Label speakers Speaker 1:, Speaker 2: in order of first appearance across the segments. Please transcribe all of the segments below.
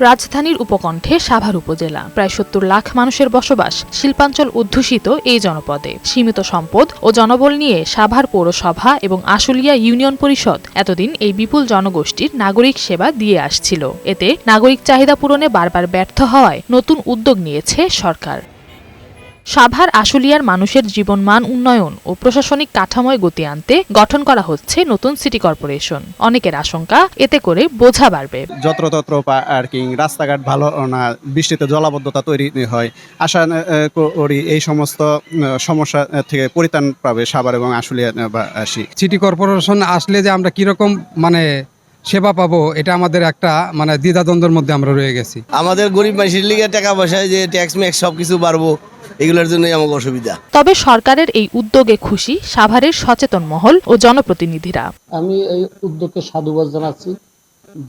Speaker 1: রাজধানীর উপকণ্ঠে সাভার উপজেলা, প্রায় ৭০ লাখ মানুষের বসবাস, শিল্পাঞ্চল অধ্যুষিত এই জনপদে সীমিত সম্পদ ও জনবল নিয়ে সাভার পৌরসভা এবং আশুলিয়া ইউনিয়ন পরিষদ এতদিন এই বিপুল জনগোষ্ঠীর নাগরিক সেবা দিয়ে আসছিল। এতে নাগরিক চাহিদা পূরণে বারবার ব্যর্থ হওয়ায় নতুন উদ্যোগ নিয়েছে সরকার। সাভার আশুলিয়ার মানুষের জীবনমান উন্নয়ন ও প্রশাসনিক কাঠামোয় গতি আনতে গঠন করা হচ্ছে নতুন সিটি কর্পোরেশন। অনেকের আশঙ্কা, এতে করে বোঝা বাড়বে।
Speaker 2: যত্রতত্র পার্কিং, রাস্তাঘাট ভালো না, বৃষ্টিতে জলাবদ্ধতা তৈরি হয়। আশা করি এই সমস্ত সমস্যা থেকে পরিত্রাণ পাবে সাভার এবং আশুলিয়াবাসী।
Speaker 3: সিটি কর্পোরেশন আসলে যে আমরা কিরকম সেবা পাবো, এটা আমাদের একটা দ্বিধাদ্বন্দ্বের মধ্যে আমরা রয়ে গেছি।
Speaker 4: আমাদের গরিব মানুষের লিগে টাকা পয়সায় যে ট্যাক্স ম্যাক্স সবকিছু বাড়বো, এগুলোর জন্যই আমাকে অসুবিধা।
Speaker 1: তবে সরকারের এই উদ্যোগে খুশি সাভারের সচেতন মহল ও জনপ্রতিনিধিরা।
Speaker 5: আমি এই উদ্যোগকে সাধুবাদ জানাচ্ছি,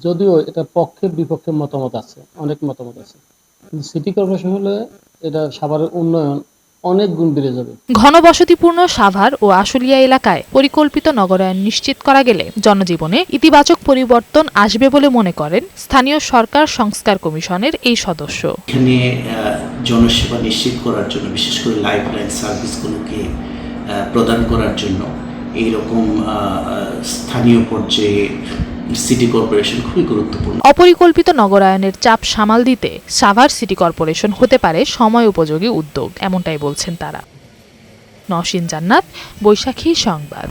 Speaker 5: যদিও এটা পক্ষে বিপক্ষে মতামত আছে, অনেক মতামত আছে। সিটি কর্পোরেশন হলে এটা সাভারের উন্নয়ন অনেক গুণ বেড়ে যাবে।
Speaker 1: ঘনবসতিপূর্ণ সাভার ও আশুলিয়া এলাকায় পরিকল্পিত নগরায়ন নিশ্চিত করা গেলে জনজীবনে ইতিবাচক পরিবর্তন আসবে বলে মনে করেন স্থানীয় সরকার সংস্কার কমিশনের এই সদস্য।
Speaker 6: এখানে জনসেবা নিশ্চিত করার জন্য, বিশেষ করে লাইফলাইন সার্ভিসগুলোকে প্রদান করার জন্য এইরকম স্থানীয় পর্যায়ে সিটি কর্পোরেশন খুবই গুরুত্বপূর্ণ।
Speaker 1: অপরিকল্পিত নগরায়নের চাপ সামাল দিতে সাভার সিটি কর্পোরেশন হতে পারে সময় উপযোগী উদ্যোগ, এমনটাই বলছেন তারা। নওশীন জান্নাত, বৈশাখী সংবাদ।